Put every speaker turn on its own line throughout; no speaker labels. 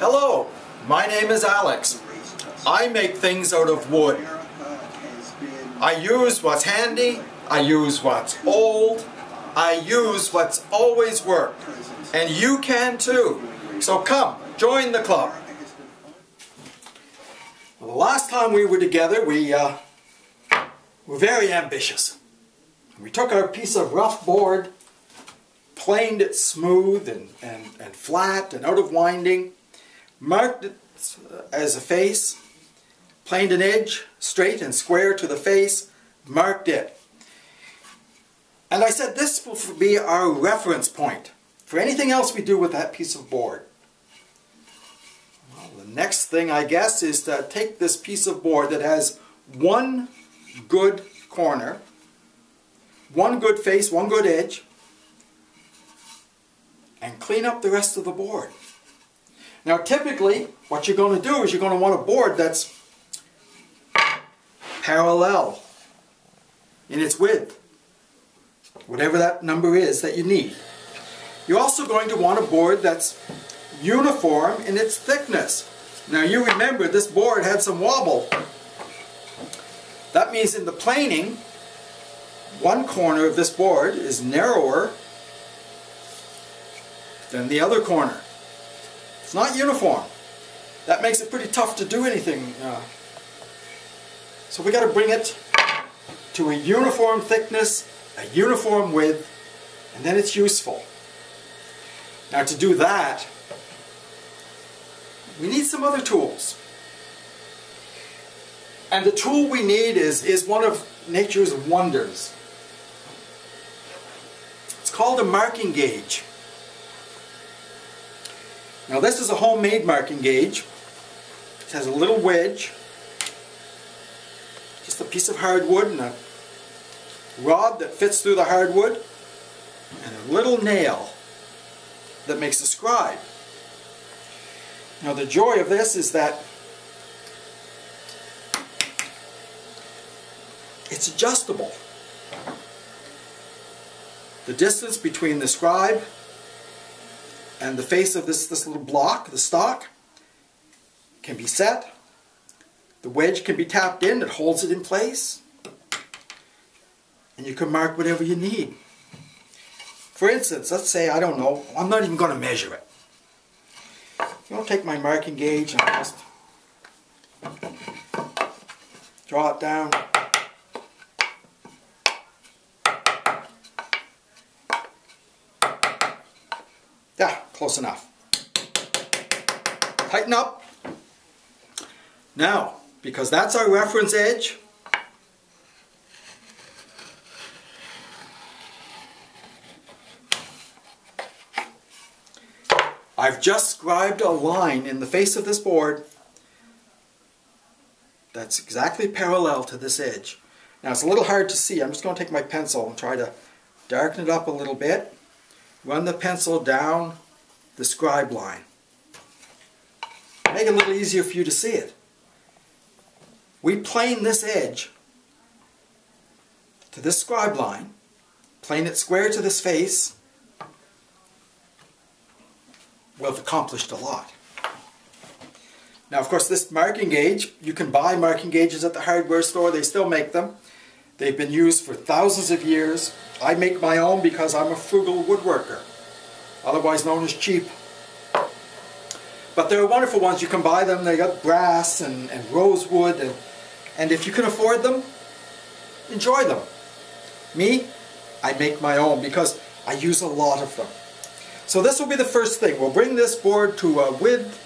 Hello, my name is Alex. I make things out of wood. I use what's handy, I use what's old, I use what's always worked. And you can too. So come, join the club. Well, the last time we were together, we were very ambitious. We took our piece of rough board, planed it smooth and flat and out of winding, marked it as a face, planed an edge straight and square to the face, marked it. And I said this will be our reference point for anything else we do with that piece of board. Well, the next thing, I guess, is to take this piece of board that has one good corner, one good face, one good edge, and clean up the rest of the board. Now typically what you're going to do is you're going to want a board that's parallel in its width, whatever that number is that you need. You're also going to want a board that's uniform in its thickness. Now you remember this board had some wobble. That means in the planing, one corner of this board is narrower than the other corner. It's not uniform. That makes it pretty tough to do anything. So we got to bring it to a uniform thickness, a uniform width, and then it's useful. Now to do that, we need some other tools. And the tool we need is one of nature's wonders. It's called a marking gauge. Now this is a homemade marking gauge. It has a little wedge, just a piece of hardwood and a rod that fits through the hardwood, and a little nail that makes a scribe. Now the joy of this is that it's adjustable. The distance between the scribe and the face of this little block, the stock, can be set. The wedge can be tapped in, it holds it in place. And you can mark whatever you need. For instance, let's say, I don't know, I'm not even going to measure it. I'll take my marking gauge and I'll just draw it down. Yeah, close enough. Tighten up. Now, because that's our reference edge, I've just scribed a line in the face of this board that's exactly parallel to this edge. Now it's a little hard to see. I'm just going to take my pencil and try to darken it up a little bit. Run the pencil down the scribe line. Make it a little easier for you to see it. We plane this edge to this scribe line, plane it square to this face. We've accomplished a lot. Now of course this marking gauge, you can buy marking gauges at the hardware store, they still make them. They've been used for thousands of years. I make my own because I'm a frugal woodworker, otherwise known as cheap. But they're wonderful ones. You can buy them. They got brass and rosewood, and if you can afford them, enjoy them. Me, I make my own because I use a lot of them. So this will be the first thing. We'll bring this board to a width,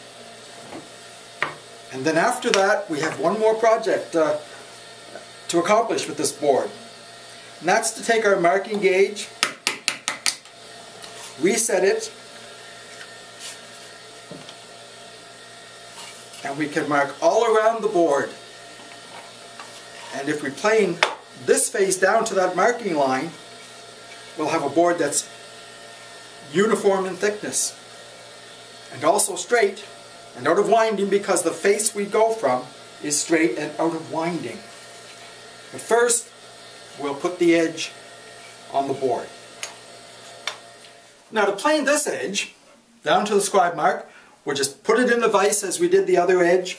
and then after that we have one more project to accomplish with this board. And that's to take our marking gauge, reset it, and we can mark all around the board. And if we plane this face down to that marking line, we'll have a board that's uniform in thickness and also straight and out of winding, because the face we go from is straight and out of winding. But first, we'll put the edge on the board. Now to plane this edge down to the scribe mark, We'll just put it in the vise as we did the other edge.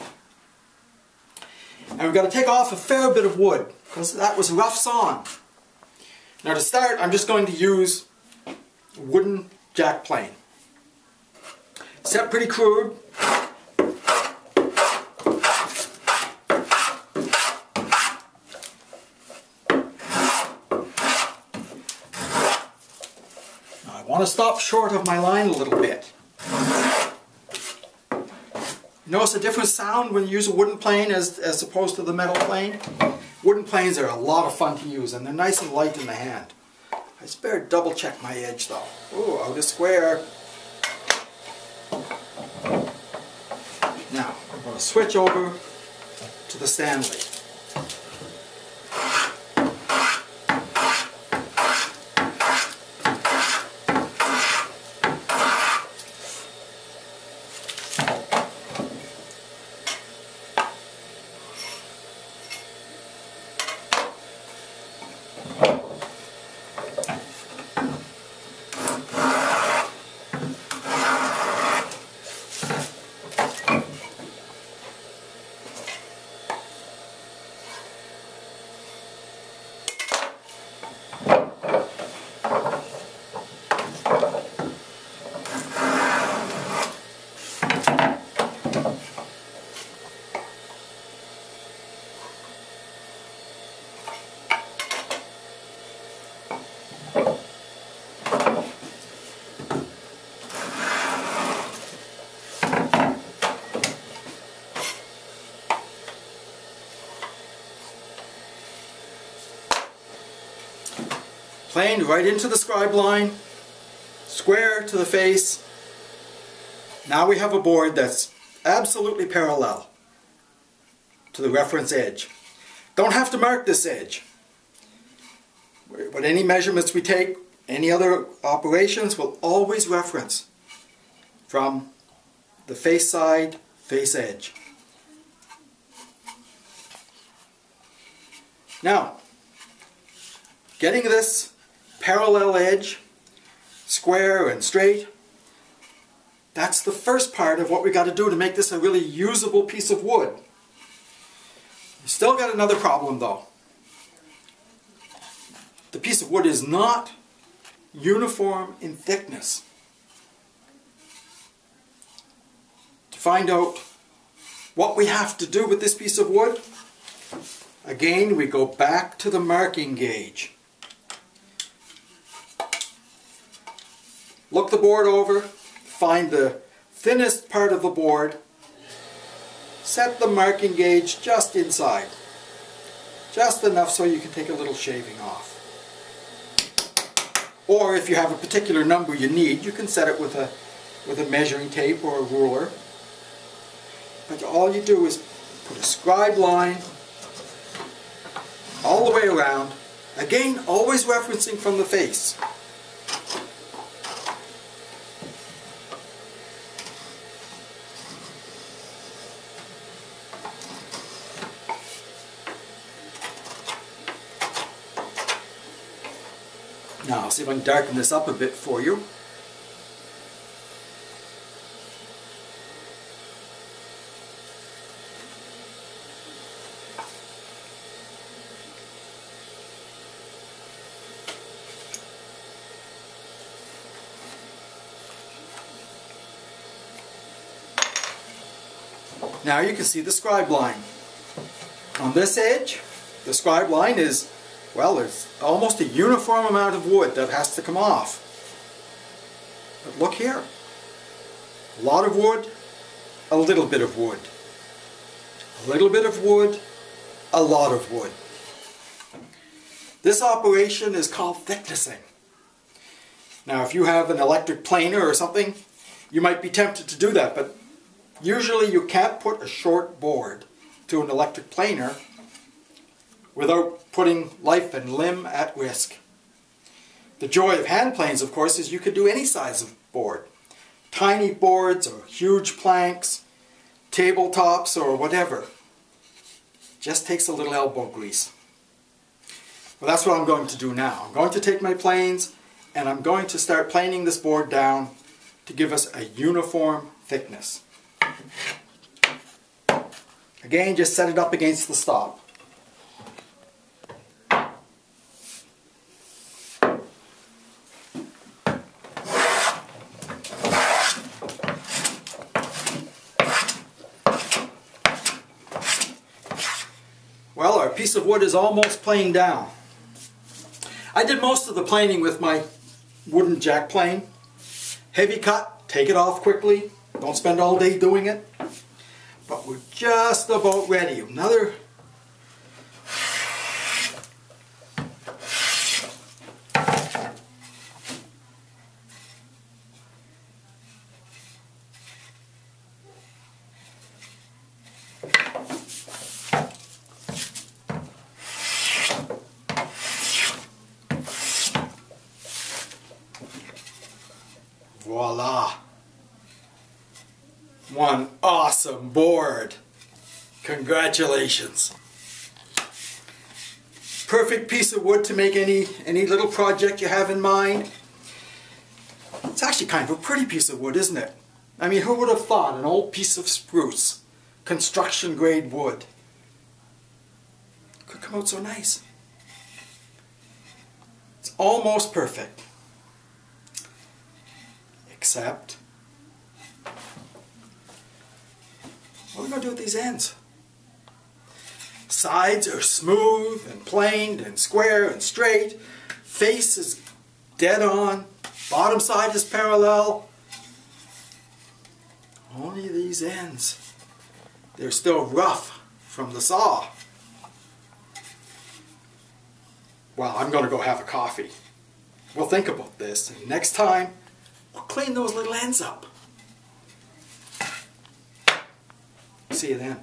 And we've got to take off a fair bit of wood because that was rough sawn. Now to start, I'm just going to use wooden jack plane. Set pretty crude. Now I want to stop short of my line a little bit. Notice a different sound when you use a wooden plane as opposed to the metal plane? Wooden planes are a lot of fun to use and they're nice and light in the hand. I just better double check my edge though. Ooh, out of square. Now, I'm going to switch over to the Stanley. Planed right into the scribe line, square to the face. Now we have a board that's absolutely parallel to the reference edge. Don't have to mark this edge. But any measurements we take, any other operations, will always reference from the face side, face edge. Now, getting this parallel edge, square and straight, that's the first part of what we got to do to make this a really usable piece of wood. You still got another problem though. The piece of wood is not uniform in thickness. To find out what we have to do with this piece of wood, again we go back to the marking gauge. Look the board over, find the thinnest part of the board, set the marking gauge just inside. Just enough so you can take a little shaving off. Or if you have a particular number you need, you can set it with a measuring tape or a ruler. But all you do is put a scribe line all the way around, again always referencing from the face. Now, I'll see if I can darken this up a bit for you. Now you can see the scribe line. On this edge, the scribe line is, well, there's almost a uniform amount of wood that has to come off. But look here. A lot of wood, a little bit of wood. A little bit of wood, a lot of wood. This operation is called thicknessing. Now if you have an electric planer or something, you might be tempted to do that, but usually you can't put a short board to an electric planer without putting life and limb at risk. The joy of hand planes, of course, is you could do any size of board. Tiny boards or huge planks, tabletops or whatever. Just takes a little elbow grease. Well, that's what I'm going to do now. I'm going to take my planes and I'm going to start planing this board down to give us a uniform thickness. Again, just set it up against the stop. Well, our piece of wood is almost planed down. I did most of the planing with my wooden jack plane. Heavy cut, take it off quickly. Don't spend all day doing it. But we're just about ready. Another voila! One awesome board. Congratulations. Perfect piece of wood to make any little project you have in mind. It's actually kind of a pretty piece of wood, isn't it? I mean, who would have thought an old piece of spruce, construction grade wood, could come out so nice? It's almost perfect. Except, what are we going to do with these ends? Sides are smooth and planed and square and straight. Face is dead on. Bottom side is parallel. Only these ends. They're still rough from the saw. Well, I'm going to go have a coffee. We'll think about this. And next time, we'll clean those little ends up. See you then.